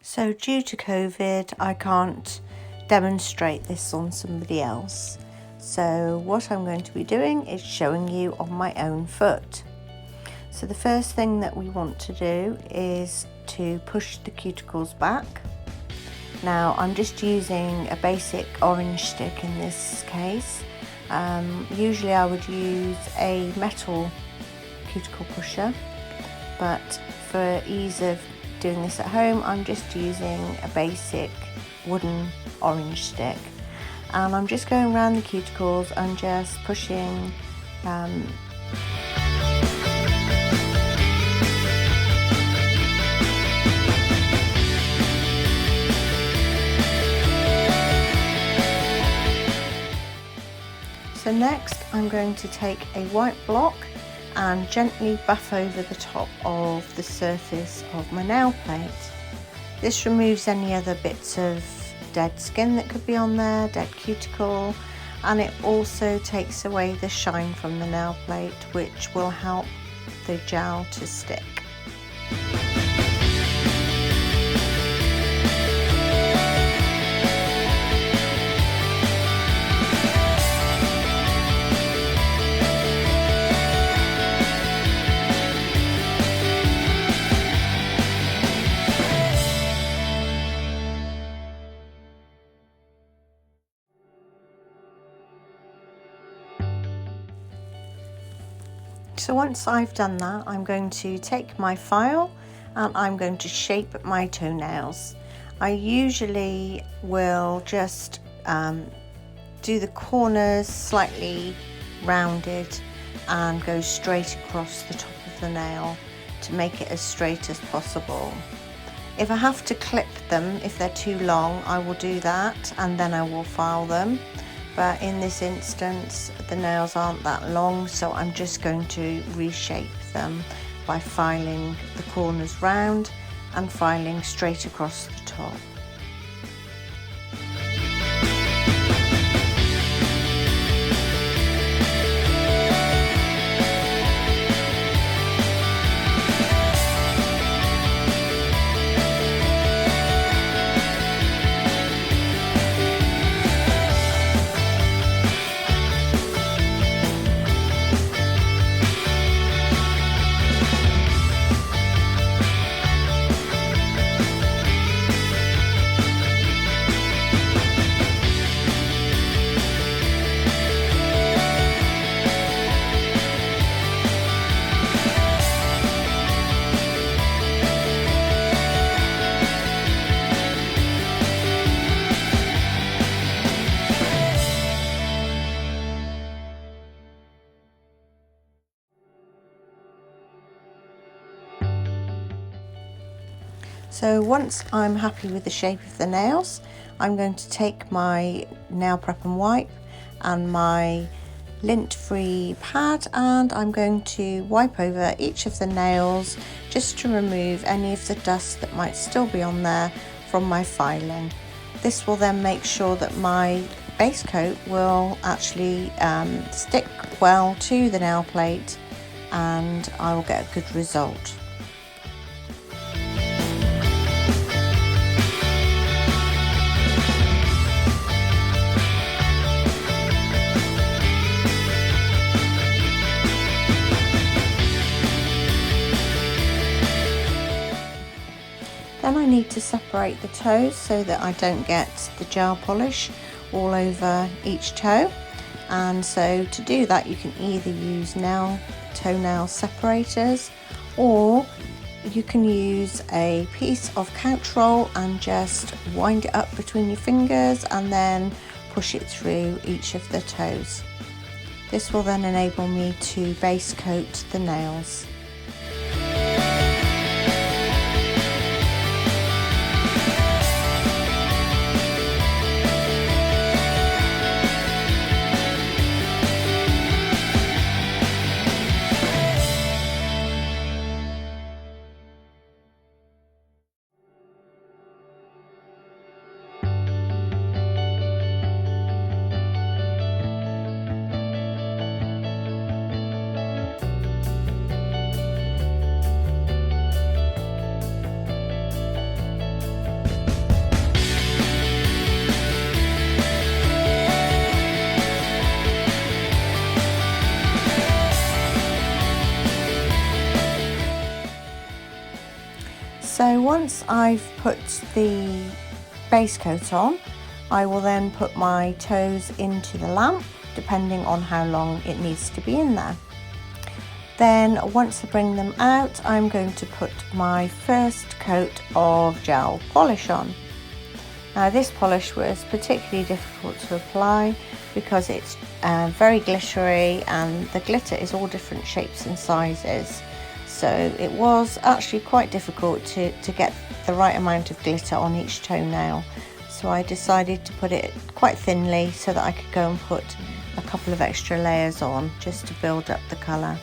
So due to COVID, I can't demonstrate this on somebody else. So what I'm going to be doing is showing you on my own foot. So the first thing that we want to do is to push the cuticles back. Now I'm just using a basic orange stick in this case. Usually I would use a metal cuticle pusher, but for ease of doing this at home, I'm just using a basic wooden orange stick, and I'm just going around the cuticles and just pushing So next I'm going to take a white block and gently buff over the top of the surface of my nail plate. This removes any other bits of dead skin that could be on there, dead cuticle, and it also takes away the shine from the nail plate, which will help the gel to stick. So once I've done that, I'm going to take my file and I'm going to shape my toenails. I usually will just do the corners slightly rounded and go straight across the top of the nail to make it as straight as possible. If I have to clip them, if they're too long, I will do that and then I will file them. But in this instance, the nails aren't that long, so I'm just going to reshape them by filing the corners round and filing straight across the top. So once I'm happy with the shape of the nails, I'm going to take my nail prep and wipe and my lint-free pad, and I'm going to wipe over each of the nails just to remove any of the dust that might still be on there from my filing. This will then make sure that my base coat will actually stick well to the nail plate and I will get a good result. Then I need to separate the toes so that I don't get the gel polish all over each toe. And so to do that, you can either use toenail separators, or you can use a piece of couch roll and just wind it up between your fingers and then push it through each of the toes. This will then enable me to base coat the nails. So once I've put the base coat on, I will then put my toes into the lamp, depending on how long it needs to be in there. Then once I bring them out, I'm going to put my first coat of gel polish on. Now this polish was particularly difficult to apply because it's very glittery, and the glitter is all different shapes and sizes. So it was actually quite difficult to get the right amount of glitter on each toenail. So I decided to put it quite thinly so that I could go and put a couple of extra layers on just to build up the colour.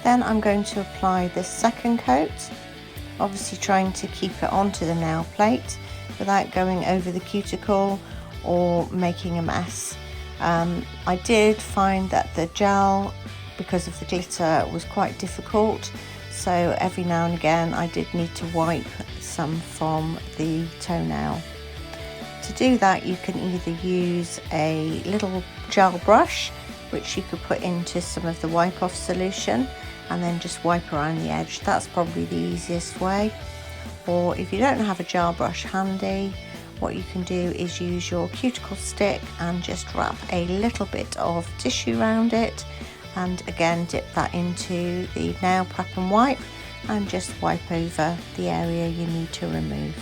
Then I'm going to apply this second coat, obviously trying to keep it onto the nail plate without going over the cuticle or making a mess. I did find that the gel, because of the glitter, was quite difficult, so every now and again I did need to wipe some from the toenail. To do that, you can either use a little gel brush, which you could put into some of the wipe-off solution and then just wipe around the edge. That's probably the easiest way. Or if you don't have a gel brush handy, what you can do is use your cuticle stick and just wrap a little bit of tissue around it, and again dip that into the nail prep and wipe, and just wipe over the area you need to remove.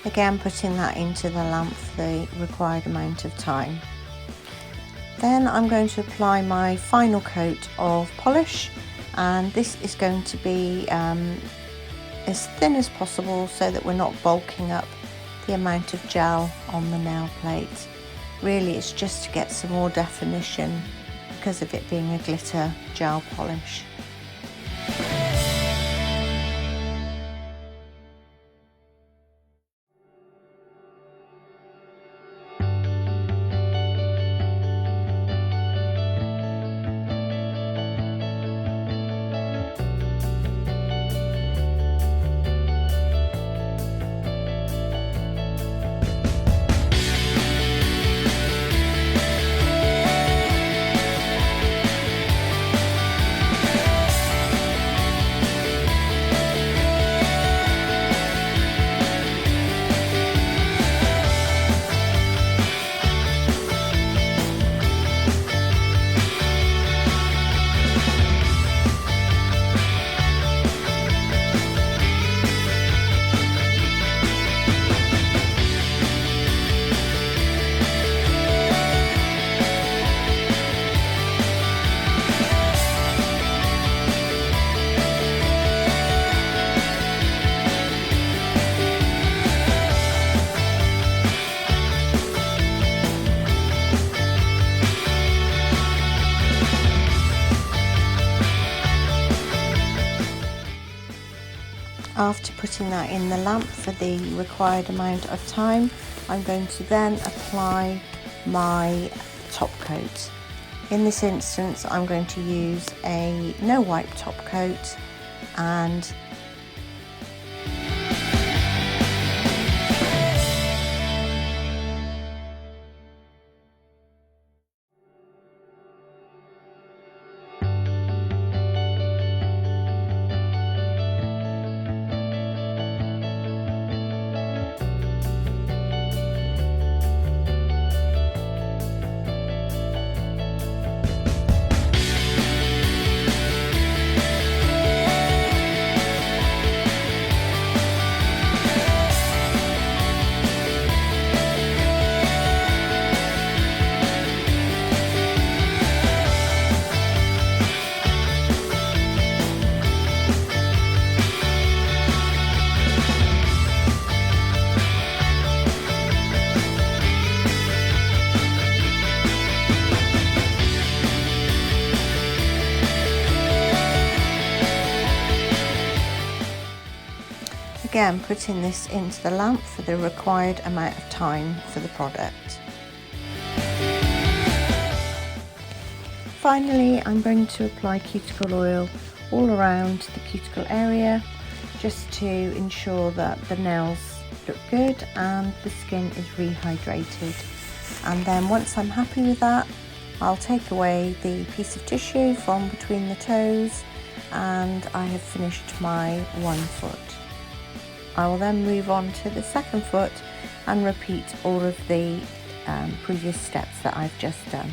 Again, putting that into the lamp for the required amount of time. Then I'm going to apply my final coat of polish, and this is going to be as thin as possible so that we're not bulking up the amount of gel on the nail plate. Really, it's just to get some more definition because of it being a glitter gel polish. after putting that in the lamp for the required amount of time, I'm going to then apply my top coat. In this instance, I'm going to use a no wipe top coat, and again putting this into the lamp for the required amount of time for the product. Finally, I'm going to apply cuticle oil all around the cuticle area, just to ensure that the nails look good and the skin is rehydrated. And then once I'm happy with that, I'll take away the piece of tissue from between the toes, and I have finished my one foot. I will then move on to the second foot and repeat all of the previous steps that I've just done.